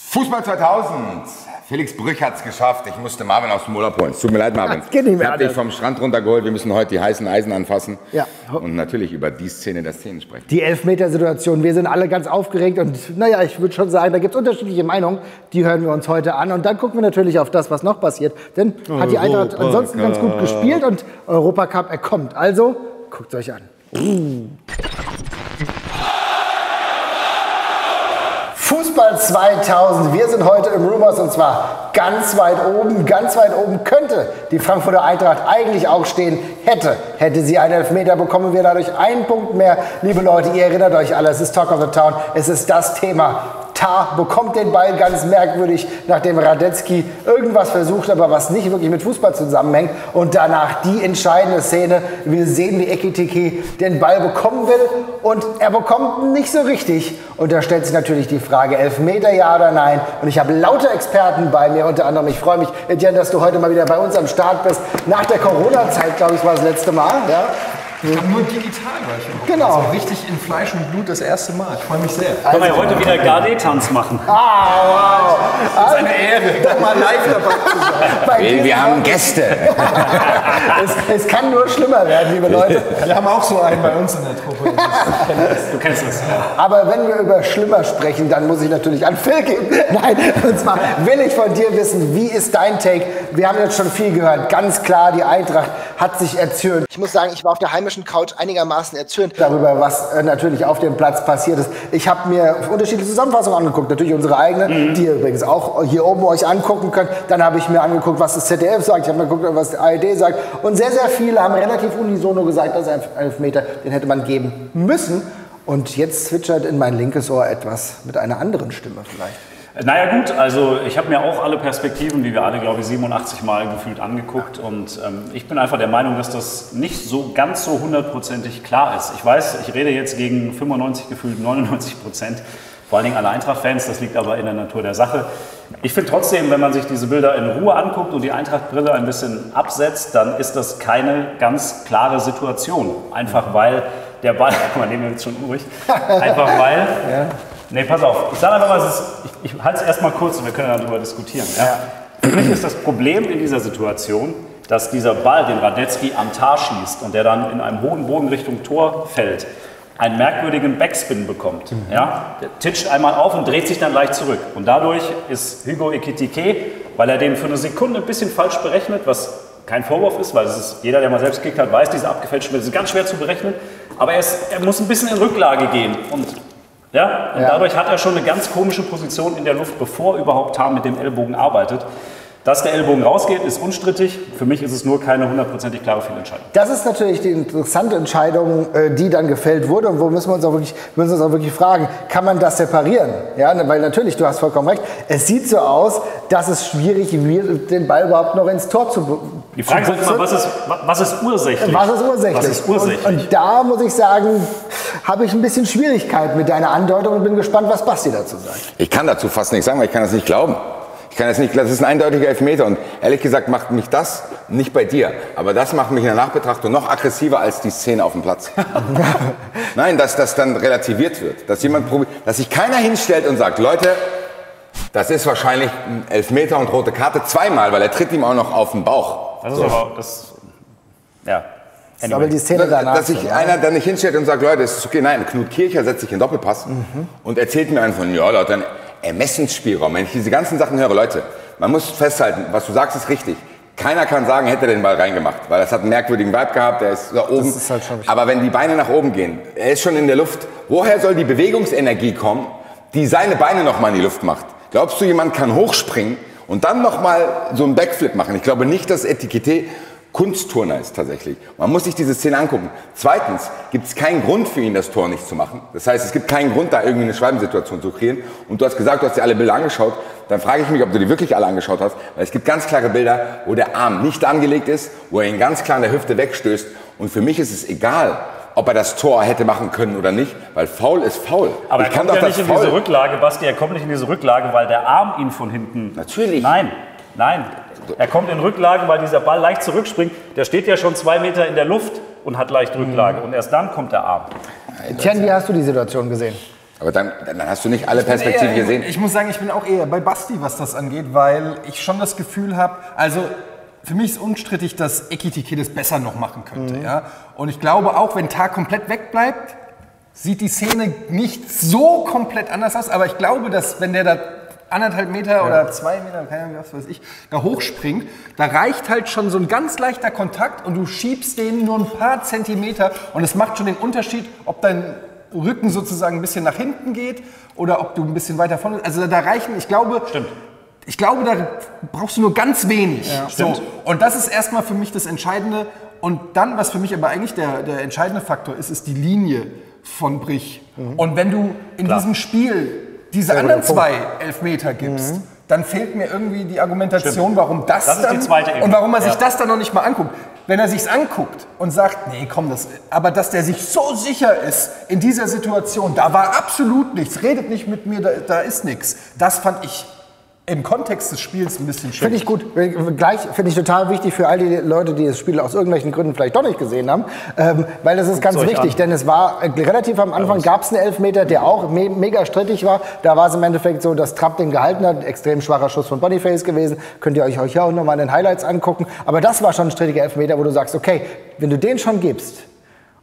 Fußball 2000. Felix Brüch hat es geschafft. Ich musste Marvin aus dem Urlaub holen. Es tut mir leid, Marvin. Ich habe dich vom Strand runtergeholt. Wir müssen heute die heißen Eisen anfassen. Ja. Und natürlich über die Szene der Szenen sprechen. Die Elfmetersituation. Wir sind alle ganz aufgeregt. Und naja, ich würde schon sagen, da gibt es unterschiedliche Meinungen. Die hören wir uns heute an. Und dann gucken wir natürlich auf das, was noch passiert. Denn hat die Eintracht ansonsten ganz gut gespielt. Und Europacup, er kommt. Also, guckt es euch an. Fußball 2000, wir sind heute im Rumors und zwar ganz weit oben. Ganz weit oben könnte die Frankfurter Eintracht eigentlich auch stehen. Hätte sie einen Elfmeter, bekommen wir dadurch einen Punkt mehr. Liebe Leute, ihr erinnert euch alle, es ist Talk of the Town, es ist das Thema. Tah bekommt den Ball ganz merkwürdig, nachdem Radetzky irgendwas versucht, aber was nicht wirklich mit Fußball zusammenhängt. Und danach die entscheidende Szene. Wir sehen, wie Ekitike den Ball bekommen will und er bekommt ihn nicht so richtig. Und da stellt sich natürlich die Frage, Elfmeter ja oder nein. Und ich habe lauter Experten bei mir, unter anderem, ich freue mich, Etienne, dass du heute mal wieder bei uns am Start bist. Nach der Corona-Zeit, glaube ich, war das letzte Mal. Ja? Ich habe nur digital war ich. Genau. Also richtig in Fleisch und Blut das erste Mal. Ich freue mich sehr. Können wir ja heute wieder Gardet-Tanz machen. Ah, wow. Das ist eine Ehre, doch mal live dabei zu sein. Wir haben Gäste. Es kann nur schlimmer werden, liebe Leute. Wir haben auch so einen bei uns in der Truppe. Du kennst das. Aber wenn wir über schlimmer sprechen, dann muss ich natürlich an Phil gehen. Nein, und zwar will ich von dir wissen, wie ist dein Take? Wir haben jetzt schon viel gehört. Ganz klar, die Eintracht hat sich erzürnt. Ich muss sagen, ich war auf der heimischen Couch einigermaßen erzürnt darüber, was natürlich auf dem Platz passiert ist. Ich habe mir unterschiedliche Zusammenfassungen angeguckt, natürlich unsere eigene, die ihr übrigens auch hier oben euch angucken könnt. Dann habe ich mir angeguckt, was das ZDF sagt, ich habe mir geguckt, was die ARD sagt. Und sehr, sehr viele haben relativ unisono gesagt, dass ein Elfmeter, den hätte man geben müssen. Und jetzt zwitschert in mein linkes Ohr etwas mit einer anderen Stimme vielleicht. Naja gut, also ich habe mir auch alle Perspektiven, wie wir alle, glaube ich, 87 Mal gefühlt angeguckt. Und ich bin einfach der Meinung, dass das nicht so ganz so hundertprozentig klar ist. Ich weiß, ich rede jetzt gegen 95, gefühlt 99%. Vor allen Dingen alle Eintracht-Fans, das liegt aber in der Natur der Sache. Ich finde trotzdem, wenn man sich diese Bilder in Ruhe anguckt und die Eintracht-Brille ein bisschen absetzt, dann ist das keine ganz klare Situation. Einfach weil der Ball, man nehmen wir jetzt schon ruhig, einfach weil... Ja. Nee, pass auf. Ich sage einfach mal, ich halte es erstmal kurz und wir können darüber diskutieren. Ja? Für mich ist das Problem in dieser Situation, dass dieser Ball, den Radetzky am Tah schießt und der dann in einem hohen Bogen Richtung Tor fällt, einen merkwürdigen Backspin bekommt. Ja? Der titscht einmal auf und dreht sich dann leicht zurück. Und dadurch ist Hugo Ekitike, weil er den für eine Sekunde ein bisschen falsch berechnet, was kein Vorwurf ist, weil es ist, jeder, der mal selbst gekickt hat, weiß, diese abgefälschten Spiele sind ganz schwer zu berechnen. Aber er muss ein bisschen in Rücklage gehen. Und dadurch hat er schon eine ganz komische Position in der Luft, bevor überhaupt Tah mit dem Ellbogen arbeitet. Dass der Ellbogen rausgeht, ist unstrittig. Für mich ist es nur keine hundertprozentig klare Fehlentscheidung. Das ist natürlich die interessante Entscheidung, die dann gefällt wurde. Und wo müssen wir uns auch wirklich fragen, kann man das separieren? Ja, weil natürlich, du hast vollkommen recht, es sieht so aus, dass es schwierig wird, den Ball überhaupt noch ins Tor zu bekommen. Die Frage ist immer, was ist ursächlich? Was ist ursächlich? Was ist ursächlich? Und da muss ich sagen, habe ich ein bisschen Schwierigkeit mit deiner Andeutung und bin gespannt, was Basti dazu sagt. Ich kann dazu fast nichts sagen, weil ich kann das nicht glauben. Das ist ein eindeutiger Elfmeter und ehrlich gesagt macht mich das nicht bei dir, aber das macht mich in der Nachbetrachtung noch aggressiver als die Szene auf dem Platz. Nein, dass das dann relativiert wird, dass sich keiner hinstellt und sagt, Leute, das ist wahrscheinlich ein Elfmeter und rote Karte zweimal, weil er tritt ihm auch noch auf den Bauch. Das ist aber, ja. Anyway. Aber die Szene danach. Dass sich einer dann nicht hinstellt und sagt, Leute, es ist okay. Nein, Knut Kircher setzt sich in Doppelpass und erzählt mir einfach, ja, Leute, ein Ermessensspielraum. Wenn ich diese ganzen Sachen höre, Leute, man muss festhalten, was du sagst, ist richtig. Keiner kann sagen, hätte er den Ball reingemacht, weil das hat einen merkwürdigen Vibe gehabt, der ist da oben. Ist halt schon aber wenn die Beine nach oben gehen, er ist schon in der Luft, woher soll die Bewegungsenergie kommen, die seine Beine noch mal in die Luft macht? Glaubst du, jemand kann hochspringen und dann noch mal so einen Backflip machen? Ich glaube nicht, dass Ekitike Kunstturner ist tatsächlich. Man muss sich diese Szene angucken. Zweitens gibt es keinen Grund für ihn, das Tor nicht zu machen. Das heißt, es gibt keinen Grund, da irgendwie eine Schwalbensituation zu kreieren. Und du hast gesagt, du hast dir alle Bilder angeschaut. Dann frage ich mich, ob du die wirklich alle angeschaut hast. Weil es gibt ganz klare Bilder, wo der Arm nicht angelegt ist, wo er ihn ganz klar in der Hüfte wegstößt. Und für mich ist es egal, ob er das Tor hätte machen können oder nicht, weil faul ist faul. Aber er kommt ja nicht in diese Rücklage, Basti, er kommt nicht in diese Rücklage, weil der Arm ihn von hinten... Natürlich. Nein. Er kommt in Rücklage, weil dieser Ball leicht zurückspringt. Der steht ja schon 2 Meter in der Luft und hat leicht Rücklage. Und erst dann kommt der Arm. Etienne, wie hast du die Situation gesehen? Aber dann hast du nicht alle Perspektiven gesehen. Ich muss sagen, ich bin auch eher bei Basti, was das angeht, weil ich schon das Gefühl habe, also für mich ist unstrittig, dass Ekitike das besser noch machen könnte. Ja? Und ich glaube auch, wenn Tah komplett wegbleibt, sieht die Szene nicht so komplett anders aus. Aber ich glaube, dass wenn der da 1,5 Meter oder 2 Meter, keine Ahnung, was weiß ich, da hochspringt, da reicht halt schon so ein ganz leichter Kontakt und du schiebst den nur ein paar Zentimeter und es macht schon den Unterschied, ob dein Rücken sozusagen ein bisschen nach hinten geht oder ob du ein bisschen weiter vorne. Also da reichen, ich glaube, da brauchst du nur ganz wenig. Ja, so. Und das ist erstmal für mich das Entscheidende. Und dann, was für mich aber eigentlich der entscheidende Faktor ist, ist die Linie von Brich. Und wenn du in diesem Spiel diese anderen 2 Elfmeter gibst, dann fehlt mir irgendwie die Argumentation, warum das dann, ist die zweite Ebene. Und warum er sich das dann noch nicht mal anguckt. Wenn er sich's anguckt und sagt, nee, komm, aber dass der sich so sicher ist in dieser Situation, da war absolut nichts, redet nicht mit mir, da ist nichts. Das fand ich im Kontext des Spiels ein bisschen schwierig. Finde ich gut. Gleich finde ich total wichtig für all die Leute, die das Spiel aus irgendwelchen Gründen vielleicht doch nicht gesehen haben, weil das ist ganz wichtig, denn es war relativ am Anfang, gab es einen Elfmeter, der auch mega strittig war. Da war es im Endeffekt so, dass Trapp den gehalten hat, extrem schwacher Schuss von Boniface gewesen, könnt ihr euch ja auch nochmal in den Highlights angucken, aber das war schon ein strittiger Elfmeter, wo du sagst, okay, wenn du den schon gibst,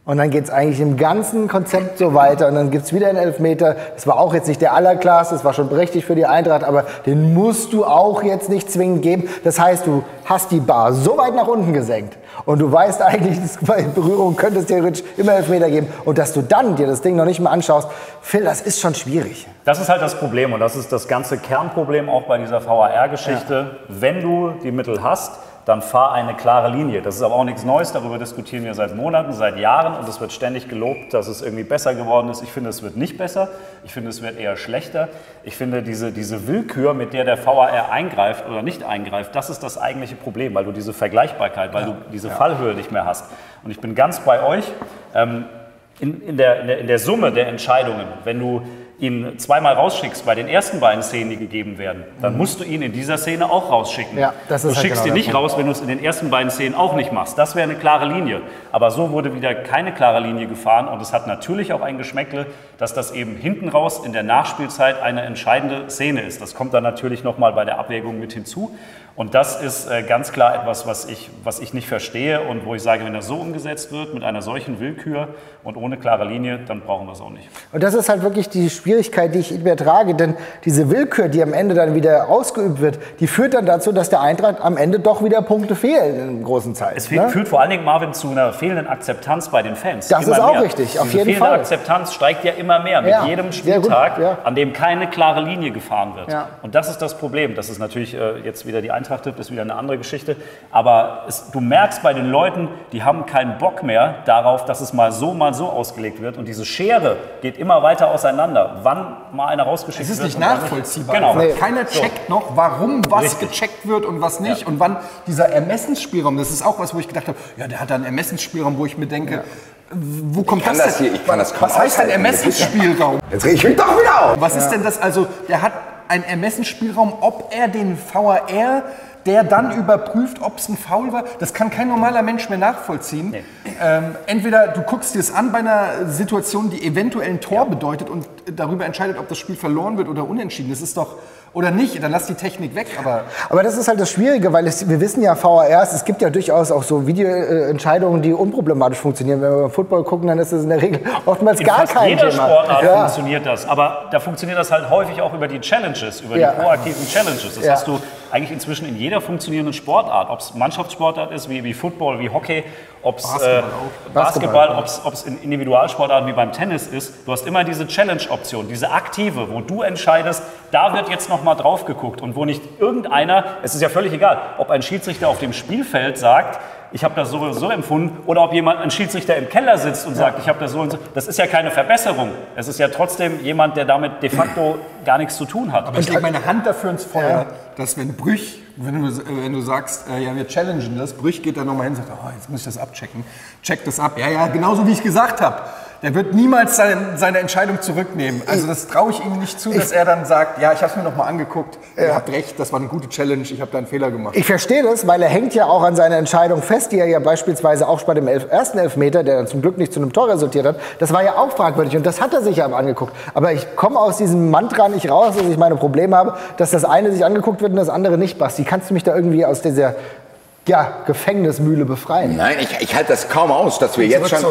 und dann geht es eigentlich im ganzen Konzept so weiter und dann gibt es wieder einen Elfmeter. Das war auch jetzt nicht der allerklasse, das war schon berechtigt für die Eintracht, aber den musst du auch jetzt nicht zwingend geben. Das heißt, du hast die Bar so weit nach unten gesenkt und du weißt eigentlich, bei Berührung könnte es theoretisch immer Elfmeter geben und dass du dann dir das Ding noch nicht mal anschaust, Phil, das ist schon schwierig. Das ist halt das Problem und das ist das ganze Kernproblem auch bei dieser VAR-Geschichte. Ja. Wenn du die Mittel hast, dann fahr eine klare Linie. Das ist aber auch nichts Neues, darüber diskutieren wir seit Monaten, seit Jahren und es wird ständig gelobt, dass es irgendwie besser geworden ist. Ich finde, es wird nicht besser, ich finde, es wird eher schlechter. Ich finde, diese Willkür, mit der der VAR eingreift oder nicht eingreift, das ist das eigentliche Problem, weil du diese Vergleichbarkeit, weil du diese Fallhöhe nicht mehr hast. Und ich bin ganz bei euch, in der Summe der Entscheidungen, wenn du ihn zweimal rausschickst bei den ersten beiden Szenen, die gegeben werden, dann musst du ihn in dieser Szene auch rausschicken. Ja, das ist du schickst ihn nicht raus, wenn du es in den ersten beiden Szenen auch nicht machst. Das wäre eine klare Linie. Aber so wurde wieder keine klare Linie gefahren und es hat natürlich auch ein Geschmäckle, dass das eben hinten raus in der Nachspielzeit eine entscheidende Szene ist. Das kommt dann natürlich nochmal bei der Abwägung mit hinzu. Und das ist ganz klar etwas, was ich nicht verstehe und wo ich sage, wenn das so umgesetzt wird, mit einer solchen Willkür und ohne klare Linie, dann brauchen wir es auch nicht. Und das ist halt wirklich die Schwierigkeit, die ich übertrage, denn diese Willkür, die am Ende dann wieder ausgeübt wird, die führt dann dazu, dass der Eintracht am Ende doch wieder Punkte fehlen in großen Zeiten. Es führt vor allen Dingen, Marvin, zu einer fehlenden Akzeptanz bei den Fans. Das ist auch richtig, auf jeden Fall. Die fehlende Akzeptanz steigt ja immer mehr mit jedem Spieltag, an dem keine klare Linie gefahren wird. Ja. Und das ist das Problem. Das ist natürlich jetzt wieder die Eintracht ist wieder eine andere Geschichte. Aber du merkst bei den Leuten, die haben keinen Bock mehr darauf, dass es mal so ausgelegt wird. Und diese Schere geht immer weiter auseinander. Wann mal einer rausgeschickt wird. Es ist nicht nachvollziehbar. Genau. Nee. Keiner checkt noch, warum was gecheckt wird und was nicht. Ja. Und wann dieser Ermessensspielraum, das ist auch was, wo ich gedacht habe, ja, der hat da einen Ermessensspielraum, wo ich mir denke, wo kommt das denn? Was heißt denn Ermessensspielraum? Jetzt reg ich mich doch wieder auf. Was ist denn das? Also, der hat einen Ermessensspielraum, ob er den VAR, der dann überprüft, ob es ein Foul war, das kann kein normaler Mensch mehr nachvollziehen. Nee. Entweder du guckst dir es an bei einer Situation, die eventuell ein Tor bedeutet und darüber entscheidet, ob das Spiel verloren wird oder unentschieden. Das ist doch, oder nicht, dann lass die Technik weg. Aber das ist halt das Schwierige, weil wir wissen ja, VARs, es gibt ja durchaus auch so Videoentscheidungen, die unproblematisch funktionieren. Wenn wir beim Football gucken, dann ist es in der Regel oftmals gar kein Thema. In jeder Sportart funktioniert das, aber da funktioniert das halt häufig auch über die Challenges, über die proaktiven Challenges. Das hast du eigentlich inzwischen in jeder funktionierenden Sportart, ob es Mannschaftssportart ist, wie Football, wie Hockey, ob es Basketball, ob es in Individualsportarten wie beim Tennis ist. Du hast immer diese Challenge-Option, diese aktive, wo du entscheidest, da wird jetzt noch mal drauf geguckt und wo nicht irgendeiner, es ist ja völlig egal, ob ein Schiedsrichter auf dem Spielfeld sagt, ich habe das so empfunden, oder ob ein Schiedsrichter im Keller sitzt und sagt, ich habe das so und so. Das ist ja keine Verbesserung. Es ist ja trotzdem jemand, der damit de facto gar nichts zu tun hat. Aber ich lege meine Hand dafür ins Feuer, dass wenn Brüch, wenn du sagst, ja, wir challengen das, Brüch geht da nochmal hin und sagt, jetzt muss ich das abchecken. Check das ab. Ja, genauso wie ich gesagt habe. Der wird niemals seine Entscheidung zurücknehmen. Also das traue ich ihm nicht zu, dass er dann sagt, ja, ich habe es mir noch mal angeguckt, ihr habt recht, das war eine gute Challenge, ich habe da einen Fehler gemacht. Ich verstehe das, weil er hängt ja auch an seiner Entscheidung fest, die er ja beispielsweise auch bei dem ersten Elfmeter, der dann zum Glück nicht zu einem Tor resultiert hat, das war ja auch fragwürdig und das hat er sich ja angeguckt. Aber ich komme aus diesem Mantra nicht raus, dass ich meine Probleme habe, dass das eine sich angeguckt wird und das andere nicht. Basti, kannst du mich da irgendwie aus dieser Gefängnismühle befreien? Nein, ich halte das kaum aus, dass wir jetzt schon,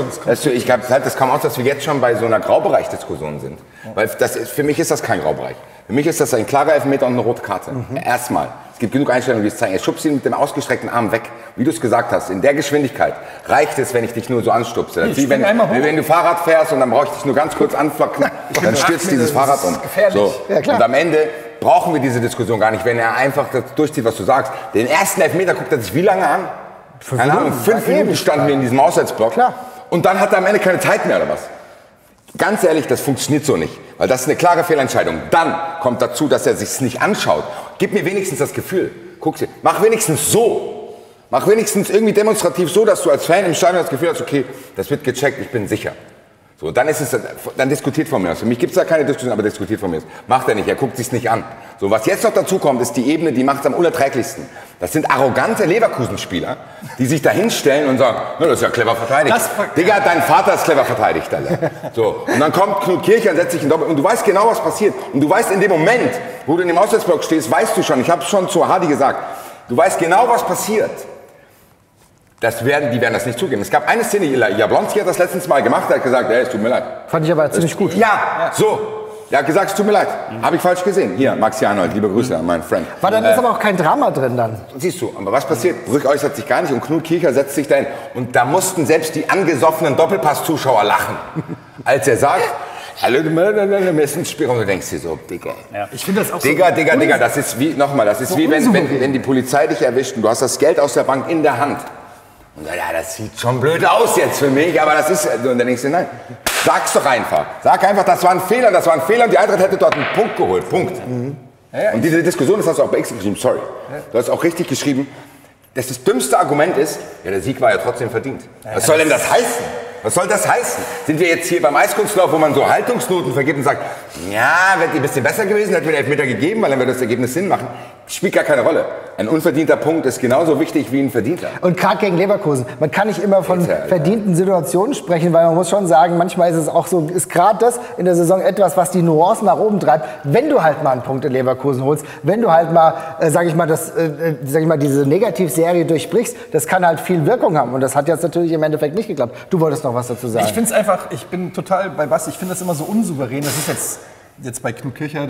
ich halte das kaum aus, dass wir jetzt schon bei so einer Graubereich-Diskussion sind. Weil für mich ist das kein Graubereich. Für mich ist das ein klarer Elfmeter und eine rote Karte. Erstmal. Es gibt genug Einstellungen, die es zeigen. Er schubst ihn mit dem ausgestreckten Arm weg. Wie du es gesagt hast, in der Geschwindigkeit reicht es, wenn ich dich nur so anstupse. Das ist wie wenn du Fahrrad fährst und dann brauche ich dich nur ganz kurz anflacken, dann stürzt dieses Fahrrad um. So. Ja, klar. Und am Ende brauchen wir diese Diskussion gar nicht, wenn er einfach das durchzieht, was du sagst. Den ersten Elfmeter guckt er sich wie lange an? Keine Ahnung, 5 Minuten standen wir in diesem Auswärtsblock. Klar. Und dann hat er am Ende keine Zeit mehr, oder was? Ganz ehrlich, das funktioniert so nicht, weil das ist eine klare Fehlentscheidung. Dann kommt dazu, dass er sich's nicht anschaut. Gib mir wenigstens das Gefühl. Guck sie, mach wenigstens so. Mach wenigstens irgendwie demonstrativ so, dass du als Fan im Stadion das Gefühl hast, okay, das wird gecheckt, ich bin sicher. So, dann diskutiert von mir aus. Für mich gibt es da keine Diskussion, aber diskutiert von mir aus. Macht er nicht, er guckt sich's nicht an. So, was jetzt noch dazu kommt, ist die Ebene, die macht es am unerträglichsten. Das sind arrogante Leverkusen-Spieler, die sich da hinstellen und sagen, das ist ja clever verteidigt. Digga, dein Vater ist clever verteidigt, Alter. So, und dann kommt Knut Kircher und setzt sich in Doppel. Und du weißt genau, was passiert. Und du weißt in dem Moment, wo du in dem Auswärtsblock stehst, weißt du schon, ich habe es schon zu Hardy gesagt, du weißt genau, was passiert. Die werden das nicht zugeben. Es gab eine Szene, Jablonski hat das letztens mal gemacht, er hat gesagt, es tut mir leid. Fand ich aber ziemlich gut. Ja, so. Er hat gesagt, es tut mir leid. Habe ich falsch gesehen. Hier, Maxi Arnold, liebe Grüße an meinen Freund. Dann ist aber auch kein Drama drin dann. Siehst du, aber was passiert? Brüch äußert sich gar nicht und Knut Kircher setzt sich dahin. Und da mussten selbst die angesoffenen Doppelpass-Zuschauer lachen, als er sagt, hallo, Messenspiel. Und du denkst dir so, Digga. Ja. Ich finde das auch Digga, das ist wie, nochmal, das ist so wie wenn die Polizei dich erwischt und du hast das Geld aus der Bank in der Hand. Und ja, das sieht schon blöd aus jetzt für mich, aber das ist, und dann denkst du, nein, sag's doch einfach. Sag einfach, das war ein Fehler und die Eintracht hätte dort einen Punkt geholt, Punkt. Und diese Diskussion, das hast du auch bei X geschrieben, sorry. Du hast auch richtig geschrieben, dass das dümmste Argument ist, ja, der Sieg war ja trotzdem verdient. Was soll denn das heißen? Was soll das heißen? Sind wir jetzt hier beim Eiskunstlauf, wo man so Haltungsnoten vergibt und sagt, ja, wäre die ein bisschen besser gewesen, hätten wir den Elfmeter gegeben, weil dann würde das Ergebnis Sinn machen. Spielt gar keine Rolle. Ein unverdienter Punkt ist genauso wichtig wie ein verdienter. Und gerade gegen Leverkusen. Man kann nicht immer von verdienten Situationen sprechen, weil man muss schon sagen, manchmal ist es auch so, ist gerade das in der Saison etwas, was die Nuancen nach oben treibt. Wenn du halt mal einen Punkt in Leverkusen holst, wenn du halt mal, diese Negativserie durchbrichst, das kann halt viel Wirkung haben. Und das hat jetzt natürlich im Endeffekt nicht geklappt. Du wolltest noch was dazu sagen. Ich finde es einfach, ich bin total bei Basti, ich finde das immer so unsouverän. Das ist jetzt bei Knut Kircher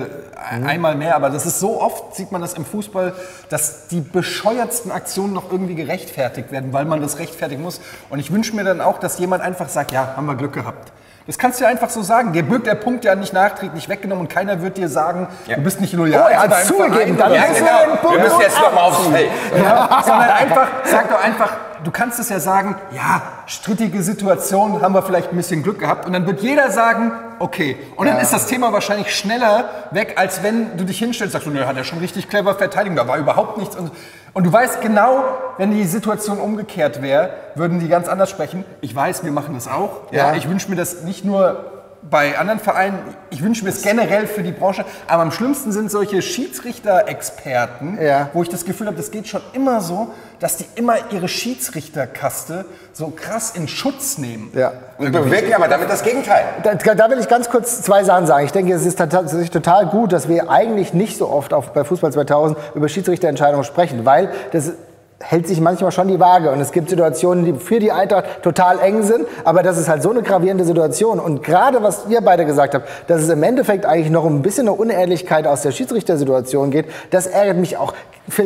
einmal mehr, aber das ist so oft, sieht man das im Fußball, dass die bescheuertsten Aktionen noch irgendwie gerechtfertigt werden, weil man das rechtfertigen muss. Und ich wünsche mir dann auch, dass jemand einfach sagt, ja, haben wir Glück gehabt. Das kannst du ja einfach so sagen. Dir birgt der Punkt ja nicht nachträglich weggenommen und keiner wird dir sagen, du bist nicht loyal. Er hat zugegeben, dann ja, genau. Wir müssen jetzt noch mal aufs Feld. Ja, sondern einfach, sag doch einfach, du kannst es ja sagen, ja, strittige Situation, haben wir vielleicht ein bisschen Glück gehabt. Und dann wird jeder sagen, okay. Und dann ist das Thema wahrscheinlich schneller weg, als wenn du dich hinstellst und sagst, nö, hat er schon richtig clever verteidigt, da war überhaupt nichts. Und du weißt genau, wenn die Situation umgekehrt wäre, würden die ganz anders sprechen. Ich weiß, wir machen das auch. Ja. Ich wünsche mir das nicht nur bei anderen Vereinen, ich wünsche mir es generell für die Branche, aber am schlimmsten sind solche Schiedsrichter-Experten, wo ich das Gefühl habe, das geht schon immer so, dass die immer ihre Schiedsrichterkaste so krass in Schutz nehmen. Ja. Und bewirken aber damit das Gegenteil. Da will ich ganz kurz 2 Sachen sagen. Ich denke, es ist tatsächlich total gut, dass wir eigentlich nicht so oft bei Fußball 2000 über Schiedsrichterentscheidungen sprechen, weil das hält sich manchmal schon die Waage. Und es gibt Situationen, die für die Eintracht total eng sind, aber das ist halt so eine gravierende Situation. Und gerade was ihr beide gesagt habt, dass es im Endeffekt eigentlich noch ein bisschen eine Unehrlichkeit aus der Schiedsrichtersituation geht, das ärgert mich auch.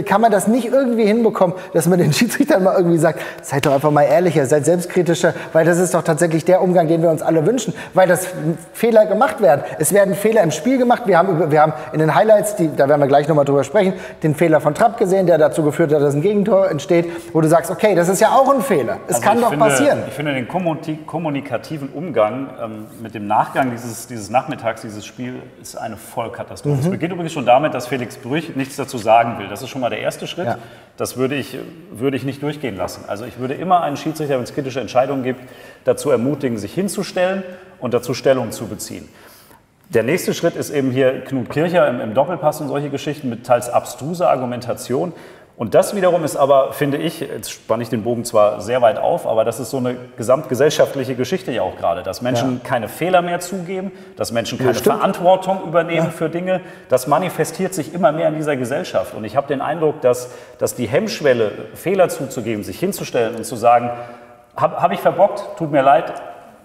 Kann man das nicht irgendwie hinbekommen, dass man den Schiedsrichtern mal irgendwie sagt, seid doch einfach mal ehrlicher, seid selbstkritischer, weil das ist doch tatsächlich der Umgang, den wir uns alle wünschen, weil das Fehler gemacht werden. Es werden Fehler im Spiel gemacht. Wir haben in den Highlights, da werden wir gleich nochmal drüber sprechen, den Fehler von Trapp gesehen, der dazu geführt hat, dass ein Gegentor entsteht, wo du sagst, okay, das ist ja auch ein Fehler. Es kann doch passieren. Ich finde den kommunikativen Umgang mit dem Nachgang dieses Nachmittags, dieses Spiel, ist eine Vollkatastrophe. Es beginnt übrigens schon damit, dass Felix Brüch nichts dazu sagen will. Das ist schon mal der erste Schritt. Ja. Das würde ich nicht durchgehen lassen. Also ich würde immer einen Schiedsrichter, wenn es kritische Entscheidungen gibt, dazu ermutigen, sich hinzustellen und dazu Stellung zu beziehen. Der nächste Schritt ist eben hier Knut Kircher im Doppelpass und solche Geschichten mit teils abstruser Argumentation. Und das wiederum ist aber, finde ich, jetzt spanne ich den Bogen zwar sehr weit auf, aber das ist so eine gesamtgesellschaftliche Geschichte ja auch gerade, dass Menschen keine Fehler mehr zugeben, dass Menschen keine Verantwortung übernehmen für Dinge. Das manifestiert sich immer mehr in dieser Gesellschaft. Und ich habe den Eindruck, dass die Hemmschwelle, Fehler zuzugeben, sich hinzustellen und zu sagen, hab ich verbockt, tut mir leid,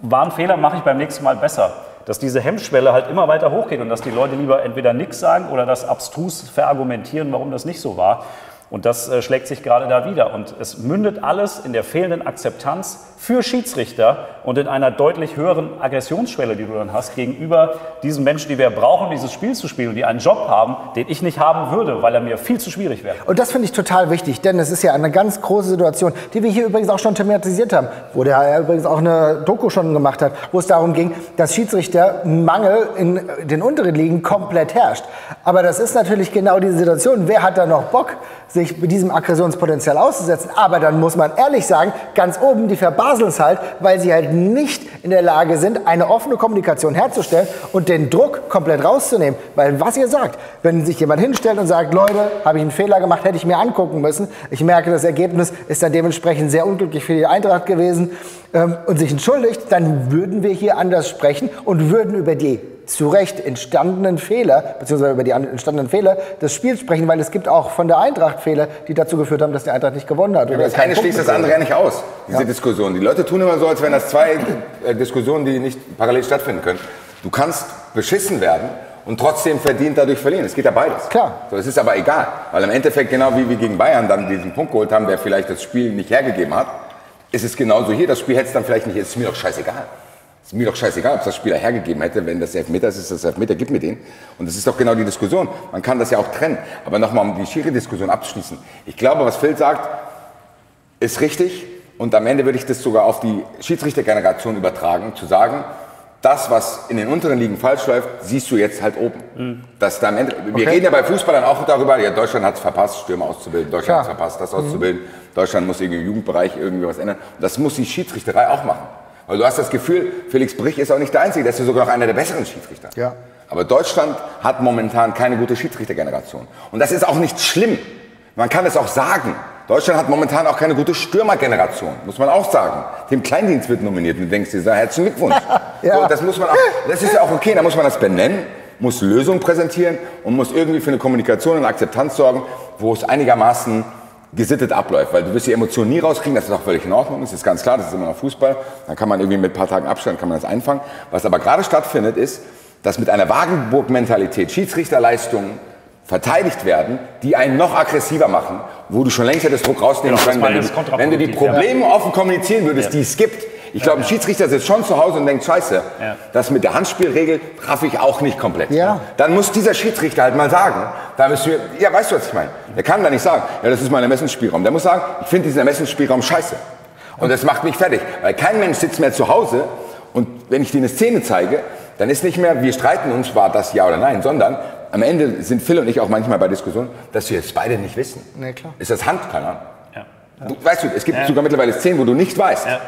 war ein Fehler, mache ich beim nächsten Mal besser. Dass diese Hemmschwelle halt immer weiter hochgeht und dass die Leute lieber entweder nichts sagen oder das abstrus verargumentieren, warum das nicht so war. Und das schlägt sich gerade da wieder. Und es mündet alles in der fehlenden Akzeptanz für Schiedsrichter und in einer deutlich höheren Aggressionsschwelle, die du dann hast, gegenüber diesen Menschen, die wir brauchen, dieses Spiel zu spielen, die einen Job haben, den ich nicht haben würde, weil er mir viel zu schwierig wäre. Und das finde ich total wichtig, denn es ist ja eine ganz große Situation, die wir hier übrigens auch schon thematisiert haben, wo der Herr übrigens auch eine Doku schon gemacht hat, wo es darum ging, dass Schiedsrichtermangel in den unteren Ligen komplett herrscht. Aber das ist natürlich genau diese Situation. Wer hat da noch Bock, sich mit diesem Aggressionspotenzial auszusetzen? Aber dann muss man ehrlich sagen, ganz oben, die verbaseln es halt, weil sie halt nicht in der Lage sind, eine offene Kommunikation herzustellen und den Druck komplett rauszunehmen. Weil was ihr sagt, wenn sich jemand hinstellt und sagt, Leute, habe ich einen Fehler gemacht, hätte ich mir angucken müssen. Ich merke, das Ergebnis ist dann dementsprechend sehr unglücklich für die Eintracht gewesen und sich entschuldigt, dann würden wir hier anders sprechen und würden über die zu Recht entstandenen Fehler, beziehungsweise über die entstandenen Fehler des Spiels sprechen, weil es gibt auch von der Eintracht Fehler, die dazu geführt haben, dass die Eintracht nicht gewonnen hat. Ja, das eine schließt das andere ja nicht aus, diese Diskussion. Die Leute tun immer so, als wären das zwei Diskussionen, die nicht parallel stattfinden können. Du kannst beschissen werden und trotzdem verdient dadurch verlieren. Es geht ja beides. Klar. So, es ist aber egal, weil im Endeffekt, genau wie wir gegen Bayern dann diesen Punkt geholt haben, der vielleicht das Spiel nicht hergegeben hat, ist es genauso hier. Das Spiel hätte es dann vielleicht nicht, ist mir doch scheißegal. Ist mir doch scheißegal, ob es das Spieler hergegeben hätte, wenn das Elfmeter ist, das Elfmeter, gib mir den. Und das ist doch genau die Diskussion. Man kann das ja auch trennen. Aber nochmal, um die Schiri-Diskussion abzuschließen. Ich glaube, was Phil sagt, ist richtig. Und am Ende würde ich das sogar auf die Schiedsrichtergeneration übertragen, zu sagen, das, was in den unteren Ligen falsch läuft, siehst du jetzt halt oben. Dass da am Ende, wir reden ja bei Fußballern auch darüber, ja, Deutschland hat es verpasst, Stürmer auszubilden, Deutschland hat es verpasst, das auszubilden, Deutschland muss irgendwie im Jugendbereich irgendwie was ändern. Und das muss die Schiedsrichterei auch machen. Weil du hast das Gefühl, Felix Brich ist auch nicht der Einzige, der ist ja sogar noch einer der besseren Schiedsrichter. Ja. Aber Deutschland hat momentan keine gute Schiedsrichtergeneration. Und das ist auch nicht schlimm. Man kann es auch sagen. Deutschland hat momentan auch keine gute Stürmergeneration, muss man auch sagen. Tim Kleindienst wird nominiert und du denkst dir, herzlichen Glückwunsch. Ja. So, das muss man auch, das ist ja auch okay, da muss man das benennen, muss Lösungen präsentieren und muss irgendwie für eine Kommunikation und Akzeptanz sorgen, wo es einigermaßen gesittet abläuft, weil du wirst die Emotionen nie rauskriegen, das ist auch völlig in Ordnung, das ist ganz klar, das ist immer noch Fußball, dann kann man irgendwie mit ein paar Tagen Abstand kann man das einfangen. Was aber gerade stattfindet ist, dass mit einer Wagenburg-Mentalität Schiedsrichterleistungen verteidigt werden, die einen noch aggressiver machen, wo du schon längst hättest Druck rausnehmen können, wenn du die Probleme offen kommunizieren würdest, die es gibt. Ich glaube, ein Schiedsrichter sitzt schon zu Hause und denkt, scheiße, das mit der Handspielregel raff ich auch nicht komplett. Ja. Dann muss dieser Schiedsrichter halt mal sagen, da müssen wir, ja, weißt du, was ich meine? Der kann da nicht sagen, ja, das ist mein Ermessensspielraum. Der muss sagen, ich finde diesen Ermessensspielraum scheiße. Und das macht mich fertig, weil kein Mensch sitzt mehr zu Hause und wenn ich dir eine Szene zeige, dann ist nicht mehr, wir streiten uns, war das ja oder nein, sondern am Ende sind Phil und ich auch manchmal bei Diskussionen, dass wir jetzt beide nicht wissen. Nee, klar. Ist das Hand? Keine Ahnung. Ja. Du, weißt du, es gibt sogar mittlerweile Szenen, wo du nicht weißt. Ja.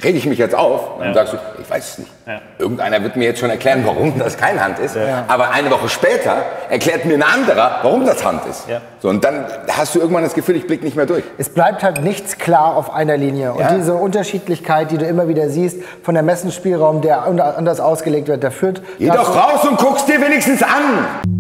Rege ich mich jetzt auf und dann sagst du, ich weiß es nicht. Ja. Irgendeiner wird mir jetzt schon erklären, warum das keine Hand ist. Ja. Aber eine Woche später erklärt mir ein anderer, warum das Hand ist. Ja. So, und dann hast du irgendwann das Gefühl, ich blicke nicht mehr durch. Es bleibt halt nichts klar auf einer Linie. Und diese Unterschiedlichkeit, die du immer wieder siehst, von der Ermessensspielraum, der anders ausgelegt wird, der führt... Geh doch raus und guck's dir wenigstens an!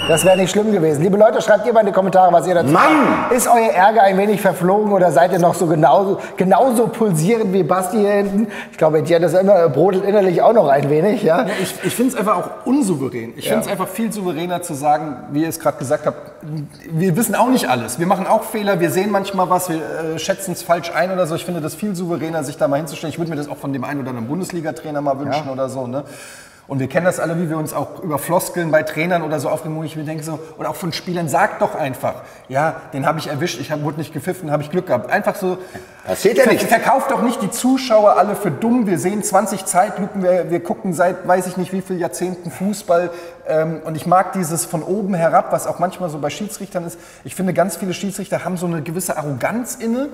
Das wäre nicht schlimm gewesen. Liebe Leute, schreibt ihr mal in die Kommentare, was ihr dazu sagt. Ist euer Ärger ein wenig verflogen oder seid ihr noch so genauso pulsierend wie Basti hier hinten? Ich glaube, Etienne ist immer brodelt innerlich auch noch ein wenig. Ja? Ich finde es einfach auch unsouverän. Ich finde es einfach viel souveräner zu sagen, wie ihr es gerade gesagt habt, wir wissen auch nicht alles. Wir machen auch Fehler, wir sehen manchmal was, wir schätzen es falsch ein oder so. Ich finde das viel souveräner, sich da mal hinzustellen. Ich würde mir das auch von dem einen oder anderen Bundesliga-Trainer mal wünschen oder so. Ne? Und wir kennen das alle, wie wir uns auch über Floskeln bei Trainern oder so aufregen, wo ich mir denke, so, oder auch von Spielern, sagt doch einfach, ja, den habe ich erwischt, wurde nicht gepfiffen, habe ich Glück gehabt. Einfach so, passiert ja nicht. Verkauft doch nicht die Zuschauer alle für dumm. Wir sehen 20 Zeitlupen, wir gucken seit weiß ich nicht wie vielen Jahrzehnten Fußball. Und ich mag dieses von oben herab, was auch manchmal so bei Schiedsrichtern ist. Ich finde, ganz viele Schiedsrichter haben so eine gewisse Arroganz inne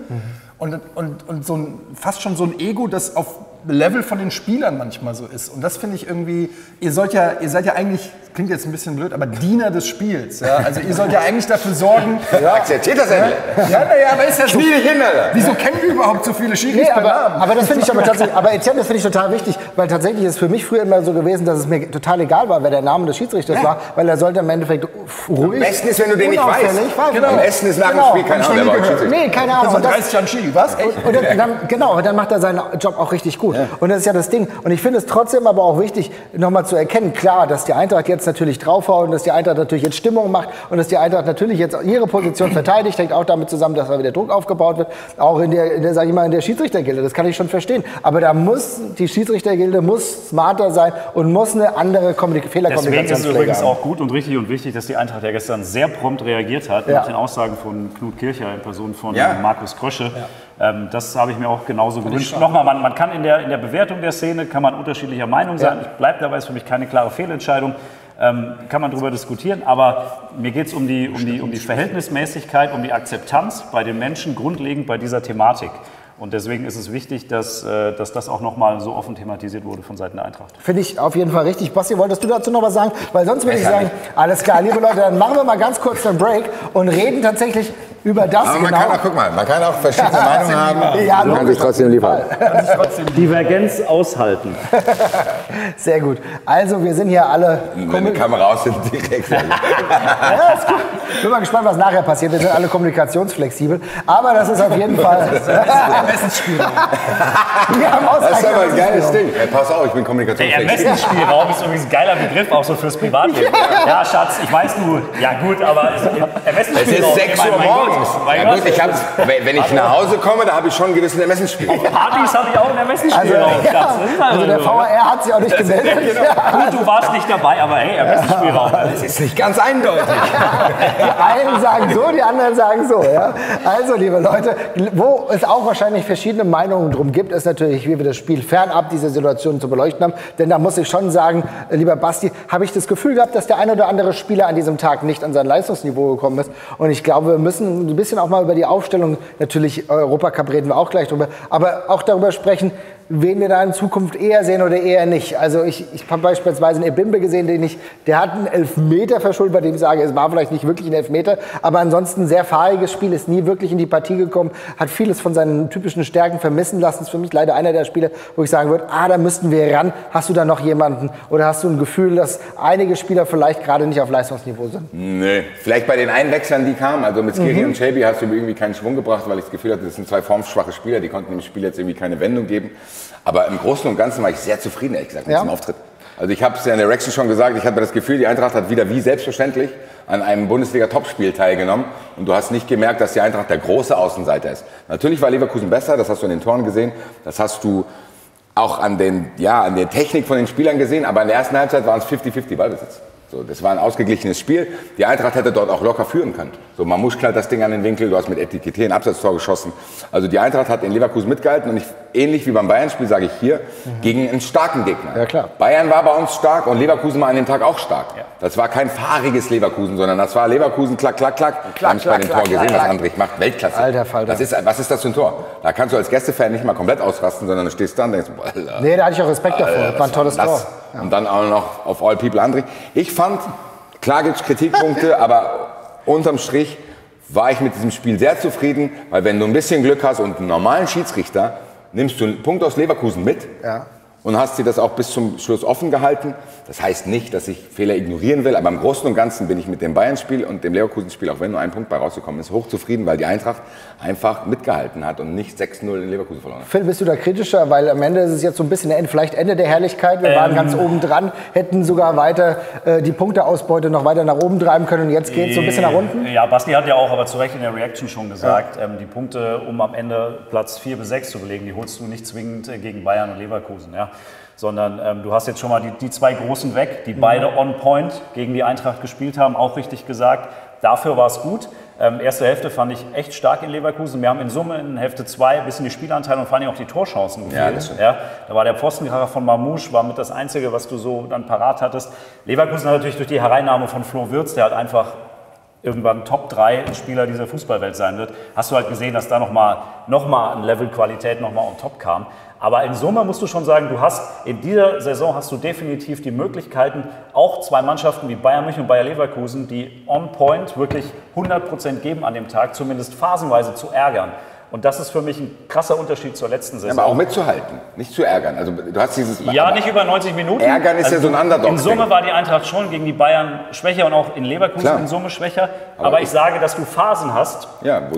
und so fast schon so ein Ego, das auf Level von den Spielern manchmal so ist. Und das finde ich irgendwie, ihr seid ja eigentlich, klingt jetzt ein bisschen blöd, aber Diener des Spiels. Ja? Also ihr sollt ja eigentlich dafür sorgen. Akzeptiert das endlich. Ja, naja, aber ist ja so. Schwierig hin, Alter. Wieso kennen wir überhaupt so viele Schiris bei Namen? Aber das finde ich aber tatsächlich, aber Etienne, das finde ich total wichtig, weil tatsächlich ist es für mich früher immer so gewesen, dass es mir total egal war, wer der Name des Schiedsrichters war, weil er sollte im Endeffekt ruhig. Am besten ist, wenn du den nicht weißt. Genau. Am besten ist nach dem Spiel, keine Ahnung, wer war Schiedsrichter. Nee, keine Ahnung. Und 30 Jahren Ski, was? Echt? Und dann macht er seinen Job auch richtig gut. Ja. Und das ist ja das Ding. Und ich finde es trotzdem aber auch wichtig, nochmal zu erkennen, klar, dass die Eintracht jetzt natürlich draufhaut und dass die Eintracht natürlich jetzt Stimmung macht und dass die Eintracht natürlich jetzt ihre Position verteidigt, hängt auch damit zusammen, dass da wieder Druck aufgebaut wird, auch in der sag ich mal, in der Schiedsrichtergilde, das kann ich schon verstehen. Aber da muss die Schiedsrichtergilde muss smarter sein und muss eine andere Fehlerkommunikation. Deswegen ist es übrigens auch gut und richtig und wichtig, dass die Eintracht ja gestern sehr prompt reagiert hat nach den Aussagen von Knut Kircher in Person von Markus Krösche. Das habe ich mir auch genauso gewünscht. Nochmal, man kann in der Bewertung der Szene kann man unterschiedlicher Meinung sein. Ich bleibe dabei, ist für mich keine klare Fehlentscheidung. Kann man darüber diskutieren, aber mir geht es um die Verhältnismäßigkeit, um die Akzeptanz bei den Menschen grundlegend bei dieser Thematik. Und deswegen ist es wichtig, dass das auch nochmal so offen thematisiert wurde von Seiten der Eintracht. Finde ich auf jeden Fall richtig. Basti, wolltest du dazu noch was sagen? Weil sonst würde ich sagen, alles klar, liebe Leute, dann machen wir mal ganz kurz einen Break und reden tatsächlich über das. Aber man kann auch verschiedene Meinungen haben. Ja, man kann sich trotzdem liefern. Divergenz aushalten. Sehr gut. Also wir sind hier alle... Wenn die Kamera aus sind, direkt. Ja, ist gut. Ich bin mal gespannt, was nachher passiert. Wir sind alle kommunikationsflexibel. Aber das ist auf jeden Fall... Ermessensspielraum. Das ist aber ein geiles Ding. Hey, pass auf, ich bin kommunikationsflexibel. Ermessensspielraum ist übrigens ein geiler Begriff, auch so fürs Privatleben. Ja, Schatz, ich weiß du, ja gut, aber Ermessensspielraum... Es ist 6 Uhr morgens. Ja gut, wenn ich nach Hause komme, da habe ich schon einen gewissen Ermessensspielraum. Auf Partys habe ich auch einen Ermessensspielraum, Schatz. Also der VAR hat sich auch nicht gemeldet. Gut, du warst nicht dabei, aber hey, Ermessensspielraum. Das ist nicht ganz eindeutig. Die einen sagen so, die anderen sagen so. Ja? Also, liebe Leute, wo es auch wahrscheinlich verschiedene Meinungen drum gibt, ist natürlich, wie wir das Spiel fernab dieser Situation zu beleuchten haben. Denn da muss ich schon sagen, lieber Basti, habe ich das Gefühl gehabt, dass der ein oder andere Spieler an diesem Tag nicht an sein Leistungsniveau gekommen ist. Und ich glaube, wir müssen ein bisschen auch mal über die Aufstellung, natürlich Europacup reden wir auch gleich drüber, aber auch darüber sprechen, wen wir da in Zukunft eher sehen oder eher nicht. Also ich habe beispielsweise einen Ebimbe gesehen, der hat einen Elfmeter verschuldet, bei dem ich sage, es war vielleicht nicht wirklich ein Elfmeter, aber ansonsten ein sehr fahriges Spiel, ist nie wirklich in die Partie gekommen, hat vieles von seinen typischen Stärken vermissen lassen. Ist für mich leider einer der Spieler, wo ich sagen würde, da müssten wir ran. Hast du da noch jemanden oder hast du ein Gefühl, dass einige Spieler vielleicht gerade nicht auf Leistungsniveau sind? Nee, vielleicht bei den Einwechslern, die kamen, also mit Skiri und Shelby hast du irgendwie keinen Schwung gebracht, weil ich das Gefühl hatte, das sind zwei formschwache Spieler, die konnten dem Spiel jetzt irgendwie keine Wendung geben. Aber im Großen und Ganzen war ich sehr zufrieden, ehrlich gesagt, mit diesem Auftritt. Also ich habe es ja in der Reaction schon gesagt, ich hatte das Gefühl, die Eintracht hat wieder wie selbstverständlich an einem Bundesliga-Topspiel teilgenommen. Und du hast nicht gemerkt, dass die Eintracht der große Außenseiter ist. Natürlich war Leverkusen besser, das hast du an den Toren gesehen. Das hast du auch an der Technik von den Spielern gesehen. Aber in der ersten Halbzeit waren es 50-50 Ballbesitz. So, das war ein ausgeglichenes Spiel. Die Eintracht hätte dort auch locker führen können. So, Mamouche knallt das Ding an den Winkel, du hast mit Etikette ein Abseitstor geschossen. Also die Eintracht hat in Leverkusen mitgehalten und ähnlich wie beim Bayern-Spiel sage ich hier, gegen einen starken Gegner. Ja, klar. Bayern war bei uns stark und Leverkusen war an dem Tag auch stark. Ja. Das war kein fahriges Leverkusen, sondern das war Leverkusen, klack, klack, klack. Wir haben es bei dem Tor gesehen, was Andrich macht, Weltklasse. Alter Falter. Was ist das für ein Tor? Da kannst du als Gästefan nicht mal komplett ausrasten, sondern du stehst da und denkst, Alter, nee, da hatte ich auch Respekt davor. War ein tolles Tor. Ja. Und dann auch noch auf All People Andrich. Ich fand, klar gibt es Kritikpunkte, aber unterm Strich war ich mit diesem Spiel sehr zufrieden, weil wenn du ein bisschen Glück hast und einen normalen Schiedsrichter, nimmst du einen Punkt aus Leverkusen mit und hast dir das auch bis zum Schluss offen gehalten. Das heißt nicht, dass ich Fehler ignorieren will, aber im Großen und Ganzen bin ich mit dem Bayern-Spiel und dem Leverkusen-Spiel, auch wenn nur ein Punkt bei rausgekommen ist, hochzufrieden, weil die Eintracht einfach mitgehalten hat und nicht 6-0 in Leverkusen verloren hat. Phil, bist du da kritischer? Weil am Ende ist es jetzt so ein bisschen vielleicht Ende der Herrlichkeit. Wir waren ganz oben dran, hätten sogar weiter die Punkteausbeute noch weiter nach oben treiben können und jetzt geht es so ein bisschen nach unten? Ja, Basti hat ja auch aber zu Recht in der Reaction schon gesagt, die Punkte, um am Ende Platz 4 bis 6 zu belegen, die holst du nicht zwingend gegen Bayern und Leverkusen. Ja. sondern du hast jetzt schon mal die zwei Großen weg, die beide on point gegen die Eintracht gespielt haben, auch richtig gesagt. Dafür war es gut. Erste Hälfte fand ich echt stark in Leverkusen. Wir haben in Summe in Hälfte 2 ein bisschen die Spielanteile und vor allem auch die Torchancen gefehlt. Ja, da war der Pfostenkracher von Mamouche, war mit das Einzige, was du so dann parat hattest. Leverkusen hat natürlich durch die Hereinnahme von Flo Wirtz, der halt einfach irgendwann Top 3 Spieler dieser Fußballwelt sein wird, hast du halt gesehen, dass da nochmal ein Level Qualität nochmal on top kam. Aber in Summe musst du schon sagen, in dieser Saison hast du definitiv die Möglichkeiten, auch zwei Mannschaften wie Bayern München und Bayer Leverkusen, die on point wirklich 100% geben an dem Tag, zumindest phasenweise zu ärgern. Und das ist für mich ein krasser Unterschied zur letzten Saison. Aber auch mitzuhalten, nicht zu ärgern. Also du hast dieses ja, nicht über 90 Minuten. Ärgern ist ja so ein Underdog. In Summe war die Eintracht schon gegen die Bayern schwächer und auch in Leverkusen in Summe schwächer. Aber ich sage, dass du Phasen hast,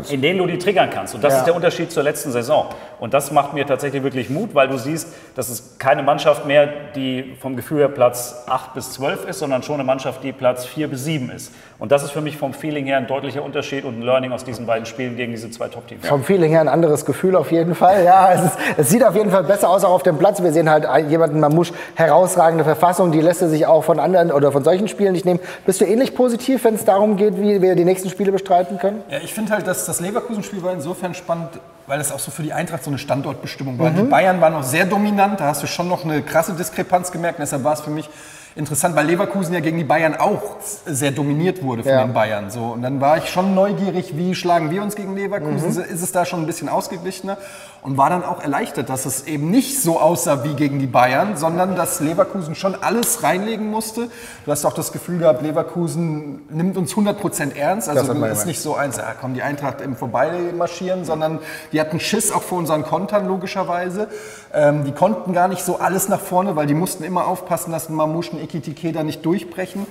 in denen du die triggern kannst. Und das ist der Unterschied zur letzten Saison. Und das macht mir tatsächlich wirklich Mut, weil du siehst, dass es keine Mannschaft mehr, die vom Gefühl her Platz 8 bis 12 ist, sondern schon eine Mannschaft, die Platz 4 bis 7 ist. Und das ist für mich vom Feeling her ein deutlicher Unterschied und ein Learning aus diesen beiden Spielen gegen diese zwei Top-Teams. Vom Feeling her ein anderes Gefühl auf jeden Fall. Ja, es sieht auf jeden Fall besser aus auch auf dem Platz. Wir sehen halt jemanden, Mamouche, herausragende Verfassung, die lässt er sich auch von anderen oder von solchen Spielen nicht nehmen. Bist du ähnlich positiv, wenn es darum geht, wie wir die nächsten Spiele bestreiten können? Ja, ich finde halt, dass das Leverkusen-Spiel war insofern spannend, weil es auch so für die Eintracht so eine Standortbestimmung war. Die Bayern waren noch sehr dominant, da hast du schon noch eine krasse Diskrepanz gemerkt. Und deshalb war es für mich interessant, weil Leverkusen ja gegen die Bayern auch sehr dominiert wurde von den Bayern. So. Und dann war ich schon neugierig, wie schlagen wir uns gegen Leverkusen? Ist es da schon ein bisschen ausgeglichener? Und war dann auch erleichtert, dass es eben nicht so aussah wie gegen die Bayern, sondern dass Leverkusen schon alles reinlegen musste. Du hast auch das Gefühl gehabt, Leverkusen nimmt uns 100% ernst. Also ist nicht so eins, komm, die Eintracht im Vorbeimarschieren, sondern die hatten Schiss auch vor unseren Kontern logischerweise. Die konnten gar nicht so alles nach vorne, weil die mussten immer aufpassen, dass ein Mamouche und Ekitike da nicht durchbrechen.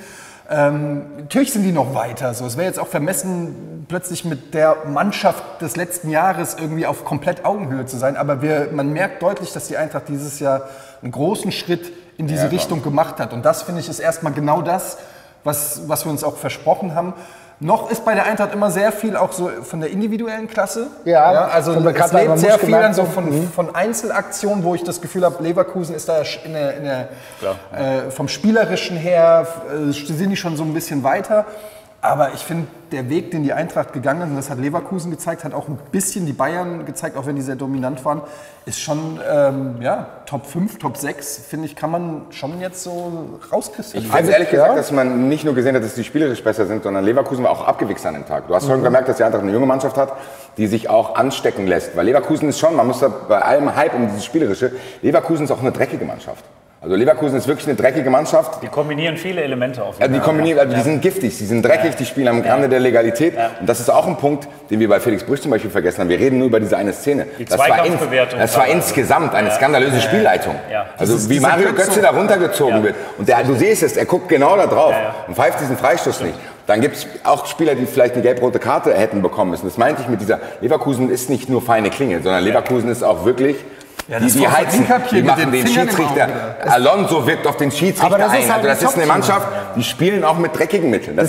Natürlich sind die noch weiter. So. Es wäre jetzt auch vermessen, plötzlich mit der Mannschaft des letzten Jahres irgendwie auf komplett Augenhöhe zu sein. Aber man merkt deutlich, dass die Eintracht dieses Jahr einen großen Schritt in diese Richtung gemacht hat. Und das, finde ich, ist erstmal genau das, was wir uns auch versprochen haben. Noch ist bei der Eintracht immer sehr viel auch so von der individuellen Klasse. Ja, also es lebt sehr viel dann so von Einzelaktionen, wo ich das Gefühl habe, Leverkusen ist da vom Spielerischen her, sind die schon so ein bisschen weiter. Aber ich finde, der Weg, den die Eintracht gegangen ist, und das hat Leverkusen gezeigt, hat auch ein bisschen die Bayern gezeigt, auch wenn die sehr dominant waren, ist schon Top 5, Top 6, finde ich, kann man schon jetzt so rauskristallisieren. Ich finde ehrlich gesagt, dass man nicht nur gesehen hat, dass die spielerisch besser sind, sondern Leverkusen war auch abgewichst an dem Tag. Du hast schon gemerkt, dass die Eintracht eine junge Mannschaft hat, die sich auch anstecken lässt. Weil Leverkusen ist schon, man muss da bei allem Hype um dieses Spielerische, Leverkusen ist auch eine dreckige Mannschaft. Also Leverkusen ist wirklich eine dreckige Mannschaft. Die kombinieren viele Elemente auf jeden Fall. Die sind giftig, die sind dreckig, die spielen am Rande der Legalität. Ja. Und das ist auch ein Punkt, den wir bei Felix Brüch zum Beispiel vergessen haben. Wir reden nur über diese eine Szene. Das war insgesamt eine skandalöse Spielleitung. Ja. Also wie Mario Götze da runtergezogen wird. Und du siehst es, er guckt genau da drauf und pfeift diesen Freistoß nicht. Dann gibt es auch Spieler, die vielleicht eine gelb-rote Karte hätten bekommen müssen. Das meinte ich mit dieser, Leverkusen ist nicht nur feine Klingel, sondern Leverkusen ist auch wirklich... Ja, die heizen, die machen den Schiedsrichter. Alonso wirkt auf den Schiedsrichter ein. Also das ist eine Mannschaft, die spielen auch mit dreckigen Mitteln.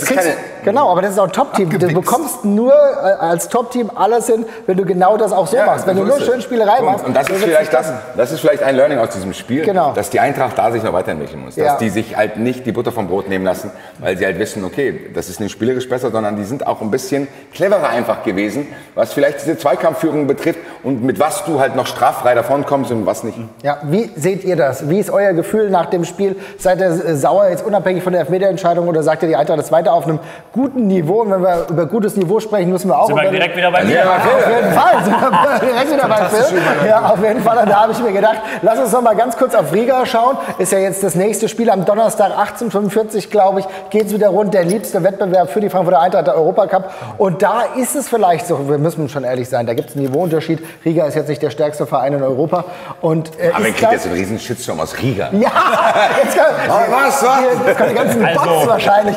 Genau, aber das ist auch ein Top-Team. Du bekommst nur als Top-Team alles hin, wenn du genau das auch so machst. Wenn du nur schön Spielerei machst. Und das ist vielleicht ein Learning aus diesem Spiel, dass die Eintracht da sich noch weiterentwickeln muss. Dass die sich halt nicht die Butter vom Brot nehmen lassen, weil sie halt wissen, okay, das ist nicht spielerisch besser, sondern die sind auch ein bisschen cleverer einfach gewesen, was vielleicht diese Zweikampfführung betrifft und mit was du halt noch straffrei davon kommst und was nicht. Ja, wie seht ihr das? Wie ist euer Gefühl nach dem Spiel? Seid ihr sauer jetzt unabhängig von der Elfmeterentscheidung oder sagt ihr, die Eintracht ist weiter auf einem guten Niveau? Und wenn wir über gutes Niveau sprechen, müssen wir auch... Sind wir direkt wieder bei mir? Ja, auf jeden Fall. Sind wir direkt wieder bei Phil. Ja, auf jeden Fall. Und da habe ich mir gedacht, lass uns noch mal ganz kurz auf Riga schauen. Ist ja jetzt das nächste Spiel am Donnerstag 18:45, glaube ich, geht es wieder rund. Der liebste Wettbewerb für die Frankfurter Eintracht, der Europacup. Und da ist es vielleicht so, wir müssen schon ehrlich sein, da gibt es einen Niveauunterschied. Riga ist jetzt nicht der stärkste Verein in Europa. Und, aber wir kriegen jetzt einen riesen Shitstorm aus Riga. Ja, jetzt kommen die ganzen Bots wahrscheinlich.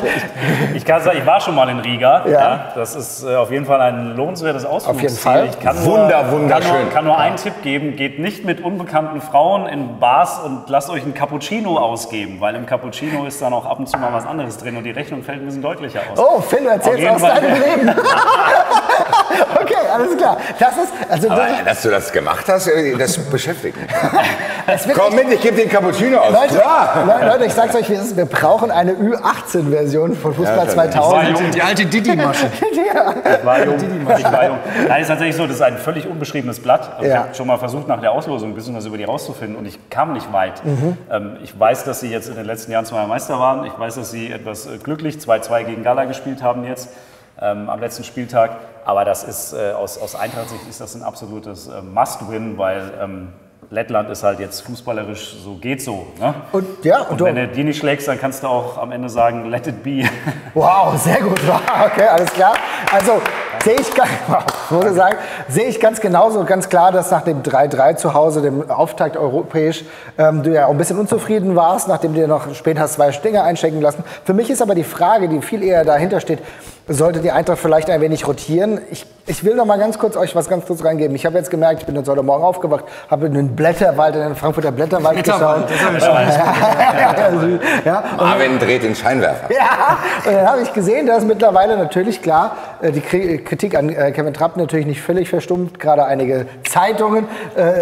Ich kann sagen, ich war schon mal in Riga. Ja. Das ist auf jeden Fall ein lohnenswertes Ausflugsziel. Auf jeden Fall. Ich kann wunderschön. kann nur einen Tipp geben, geht nicht mit unbekannten Frauen in Bars und lasst euch einen Cappuccino ausgeben, weil im Cappuccino ist dann auch ab und zu mal was anderes drin und die Rechnung fällt ein bisschen deutlicher aus. Oh, Phil, erzähl's aus deinem Leben. Okay, alles klar. Das ist, aber dass du das gemacht hast, das beschäftigt mich. Komm mit, ich gebe den Cappuccino aus. Leute, ich sag's euch, wie es ist. Wir brauchen eine Ü18-Version von Fußball 2000. Die alte Didi-Masche. Ich war jung. Nein, es ist tatsächlich so, das ist ein völlig unbeschriebenes Blatt. Also ich habe schon mal versucht, nach der Auslosung ein bisschen was über die rauszufinden und ich kam nicht weit. Ich weiß, dass sie jetzt in den letzten Jahren zweimal Meister waren. Ich weiß, dass sie etwas glücklich 2-2 gegen Gala gespielt haben jetzt am letzten Spieltag. Aber das ist aus Eintracht-Sicht ist das ein absolutes Must-Win, weil Lettland ist halt jetzt fußballerisch so, geht so. Ne? Und wenn du die nicht schlägst, dann kannst du auch am Ende sagen, let it be. Wow, sehr gut. Okay, alles klar. Also sehe ich ganz genauso, ganz klar, dass nach dem 3-3 zu Hause, dem Auftakt europäisch, du ja auch ein bisschen unzufrieden warst, nachdem du dir noch später 2 Stinger einschenken lassen. Für mich ist aber die Frage, die viel eher dahinter steht, sollte die Eintracht vielleicht ein wenig rotieren? Ich will noch mal ganz kurz euch was ganz kurz reingeben. Ich habe jetzt gemerkt, ich bin jetzt heute Morgen aufgewacht, habe in den Blätterwald, in den Frankfurter Blätterwald geschaut. Das haben wir schon. Marvin dreht den Scheinwerfer. Ja, und dann habe ich gesehen, dass mittlerweile natürlich klar die Kritik an Kevin Trapp natürlich nicht völlig verstummt. Gerade einige Zeitungen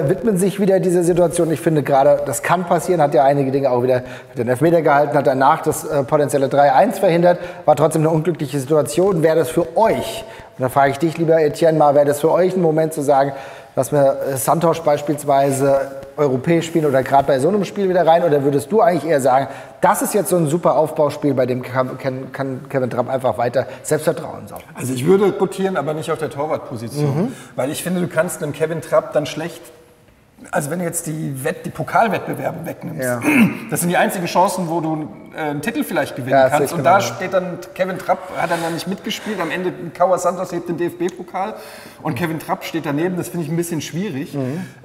widmen sich wieder dieser Situation. Ich finde gerade, das kann passieren, hat ja einige Dinge auch wieder den Elfmeter gehalten, hat danach das potenzielle 3-1 verhindert, war trotzdem eine unglückliche Situation. Wäre das für euch, und da frage ich dich, lieber Etienne, mal, wäre das für euch ein Moment zu sagen, dass wir Santos beispielsweise europäisch spielen oder gerade bei so einem Spiel wieder rein? Oder würdest du eigentlich eher sagen, das ist jetzt so ein super Aufbauspiel, bei dem kann Kevin Trapp einfach weiter Selbstvertrauen saugen? Also ich würde rotieren, aber nicht auf der Torwartposition. Weil ich finde, du kannst einem Kevin Trapp dann schlecht, also wenn du jetzt die Pokalwettbewerbe wegnimmst, das sind die einzigen Chancen, wo du einen Titel vielleicht gewinnen kannst. Und da steht dann, Kevin Trapp hat dann nicht mitgespielt. Am Ende Cauã Santos hebt den DFB-Pokal und Kevin Trapp steht daneben. Das finde ich ein bisschen schwierig.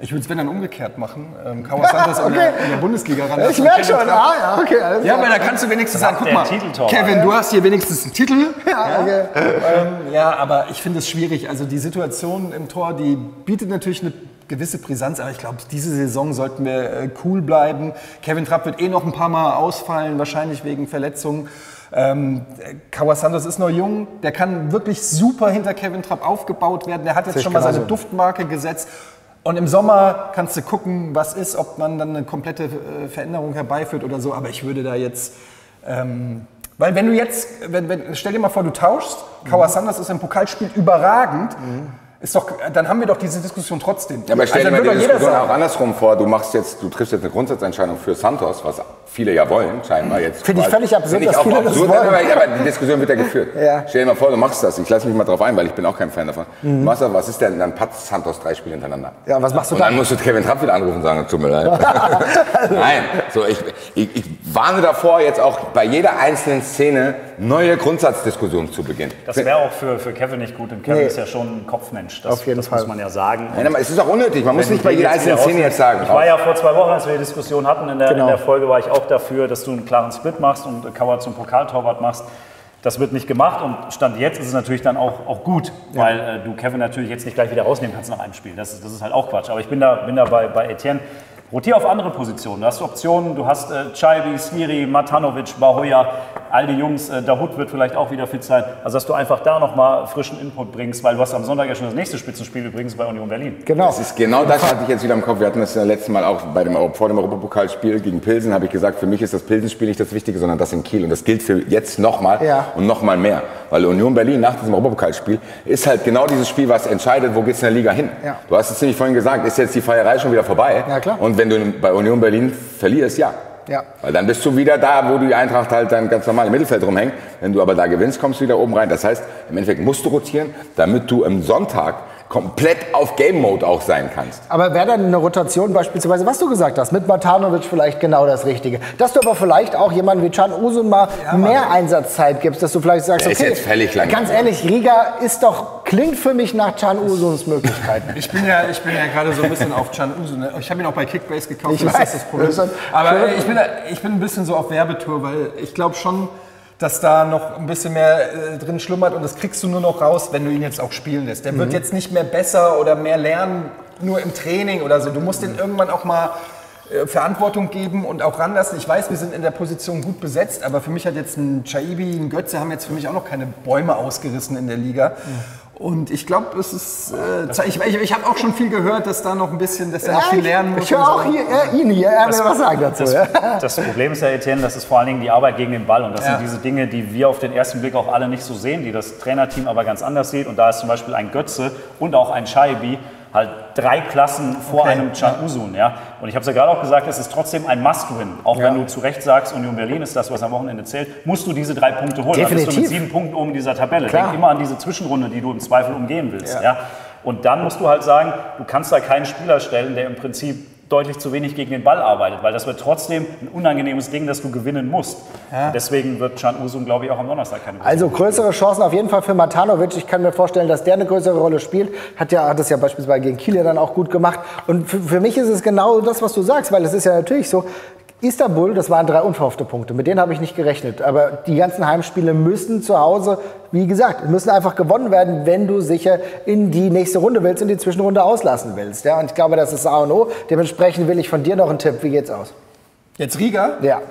Ich würde es, wenn dann umgekehrt machen. Cauã Santos in der Bundesliga ran. Ich merke schon. Alles ja, weil da kannst du wenigstens sagen, guck mal, Kevin, du hast hier wenigstens einen Titel. Ja, aber ich finde es schwierig. Also die Situation im Tor, die bietet natürlich eine gewisse Brisanz, aber ich glaube, diese Saison sollten wir cool bleiben. Kevin Trapp wird noch ein paar Mal ausfallen, wahrscheinlich wegen Verletzungen. Cauã Santos ist noch jung, der kann wirklich super hinter Kevin Trapp aufgebaut werden. Der hat jetzt schon mal seine Duftmarke gesetzt. Und im Sommer kannst du gucken, was ist, ob man dann eine komplette Veränderung herbeiführt oder so. Aber ich würde da jetzt... weil wenn du jetzt... stell dir mal vor, du tauschst. Cauã Santos ist im Pokalspiel überragend. Dann haben wir doch diese Diskussion trotzdem. Ja, aber stell dir mal die Diskussion auch andersrum vor. Du triffst jetzt eine Grundsatzentscheidung für Santos, was viele ja wollen, scheinbar jetzt. Finde ich völlig absurd, dass viele das wollen. Aber die Diskussion wird ja geführt. Stell dir mal vor, du machst das. Ich lasse mich mal drauf ein, weil ich bin auch kein Fan davon. Du machst das, was ist denn? Dann patzt Santos 3 Spiele hintereinander. Ja, was machst du dann? Und dann musst du Kevin Trapp wieder anrufen und sagen, tut mir leid. Nein, so, ich warne davor, jetzt auch bei jeder einzelnen Szene neue Grundsatzdiskussionen zu beginnen. Das wäre auch für Kevin nicht gut, denn Kevin ist ja schon ein Kopfmensch. Das muss man ja sagen. Nein, aber es ist auch unnötig, man muss nicht bei jeder einzelnen Szene jetzt sagen. Ich war ja vor 2 Wochen, als wir die Diskussion hatten, in der Folge war ich auch dafür, dass du einen klaren Split machst und Cauã zum Pokaltorwart machst. Das wird nicht gemacht und Stand jetzt ist es natürlich dann auch gut, weil du Kevin natürlich jetzt nicht gleich wieder rausnehmen kannst nach einem Spiel. Das ist halt auch Quatsch. Aber ich bin da bei Etienne. Rotier auf andere Positionen. Du hast Optionen, du hast Chaibi, Sviri, Matanovic, Bahoja, all die Jungs, Dahoud wird vielleicht auch wieder fit sein. Also dass du einfach da nochmal frischen Input bringst, weil du hast am Sonntag ja schon das nächste Spitzenspiel übrigens bei Union Berlin. Genau. Das ist genau das, hatte ich jetzt wieder im Kopf. Wir hatten das ja letztes Mal auch vor dem Europapokalspiel gegen Pilsen, habe ich gesagt, für mich ist das Pilsenspiel nicht das Wichtige, sondern das in Kiel. Und das gilt für jetzt nochmal und nochmal mehr. Weil Union Berlin nach diesem Europapokalspiel ist halt genau dieses Spiel, was entscheidet, wo geht es in der Liga hin. Ja. Du hast es ziemlich vorhin gesagt, ist jetzt die Feierei schon wieder vorbei? Ja, klar. Und wenn du bei Union Berlin verlierst, weil dann bist du wieder da, wo die Eintracht halt dann ganz normal im Mittelfeld rumhängt. Wenn du aber da gewinnst, kommst du wieder oben rein. Das heißt, im Endeffekt musst du rotieren, damit du am Sonntag komplett auf Game Mode auch sein kannst. Aber wäre dann eine Rotation beispielsweise, was du gesagt hast, mit Matanovic vielleicht genau das Richtige. Dass du aber vielleicht auch jemanden wie Can Uzun mal mehr Einsatzzeit gibst, dass du vielleicht sagst, okay, ist jetzt völlig lang. Ganz ehrlich, Riga klingt für mich nach Can Uzuns Möglichkeiten. Ich bin ja gerade so ein bisschen auf Can Uzun. Ich habe ihn auch bei Kickbase gekauft, das ist das Problem. Aber ich bin ein bisschen so auf Werbetour, weil ich glaube schon, dass da noch ein bisschen mehr drin schlummert und das kriegst du nur noch raus, wenn du ihn jetzt auch spielen lässt. Der wird jetzt nicht mehr besser oder mehr lernen, nur im Training oder so. Du musst den irgendwann auch mal Verantwortung geben und auch ranlassen. Ich weiß, wir sind in der Position gut besetzt, aber für mich hat jetzt ein Chaibi, ein Götze haben jetzt für mich auch noch keine Bäume ausgerissen in der Liga. Und ich glaube, es ist. Ich habe auch schon viel gehört, dass da noch ein bisschen, dass er noch viel lernen muss. Ich höre auch ihn hier, er will was sagen dazu. Das Problem ist ja, Etienne, das ist vor allen Dingen die Arbeit gegen den Ball. Und das sind diese Dinge, die wir auf den ersten Blick auch alle nicht so sehen, die das Trainerteam aber ganz anders sieht. Und da ist zum Beispiel ein Götze und auch ein Scheibi halt 3 Klassen vor einem Can Uzun. Ja? Und ich habe es ja gerade auch gesagt, es ist trotzdem ein Must-Win. Auch wenn du zu Recht sagst, Union Berlin ist das, was am Wochenende zählt, musst du diese 3 Punkte holen. Dann bist du mit 7 Punkten oben in dieser Tabelle. Denk immer an diese Zwischenrunde, die du im Zweifel umgehen willst. Ja? Und dann musst du halt sagen, du kannst da keinen Spieler stellen, der im Prinzip deutlich zu wenig gegen den Ball arbeitet, weil das wird trotzdem ein unangenehmes Ding, das du gewinnen musst. Ja. Deswegen wird Can Uzun, glaube ich, auch am Donnerstag keine Also größere Chancen auf jeden Fall für Matanovic. Ich kann mir vorstellen, dass der eine größere Rolle spielt. Hat das ja beispielsweise gegen Kiel dann auch gut gemacht. Und für mich ist es genau das, was du sagst, weil es ist ja natürlich so, Istanbul, das waren 3 unverhoffte Punkte. Mit denen habe ich nicht gerechnet. Aber die ganzen Heimspiele müssen zu Hause, wie gesagt, müssen einfach gewonnen werden, wenn du sicher in die nächste Runde willst und die Zwischenrunde auslassen willst. Ja, und ich glaube, das ist A und O. Dementsprechend will ich von dir noch einen Tipp. Wie geht's aus? Jetzt Riga? Ja.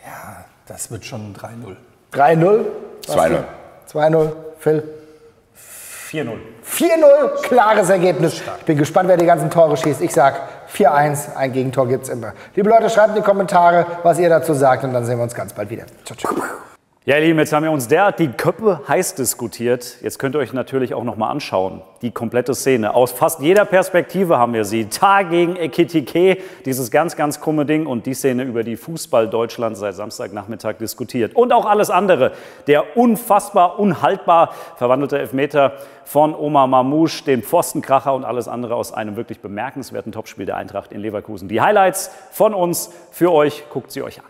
Ja, das wird schon 3-0. 3-0? 2-0. 2-0. Phil? 4-0. 4-0, klares Ergebnis. Ich bin gespannt, wer die ganzen Tore schießt. Ich sag 4-1, ein Gegentor gibt's immer. Liebe Leute, schreibt in die Kommentare, was ihr dazu sagt und dann sehen wir uns ganz bald wieder. Ciao, ciao. Ja, ihr Lieben, jetzt haben wir uns derart die Köpfe heiß diskutiert. Jetzt könnt ihr euch natürlich auch noch mal anschauen, die komplette Szene. Aus fast jeder Perspektive haben wir sie. Tar gegen Ekitike, dieses ganz, ganz krumme Ding und die Szene, über die Fußball Deutschland seit Samstagnachmittag diskutiert. Und auch alles andere. Der unfassbar, unhaltbar verwandelte Elfmeter von Omar Mamouche, den Pfostenkracher und alles andere aus einem wirklich bemerkenswerten Topspiel der Eintracht in Leverkusen. Die Highlights von uns für euch, guckt sie euch an.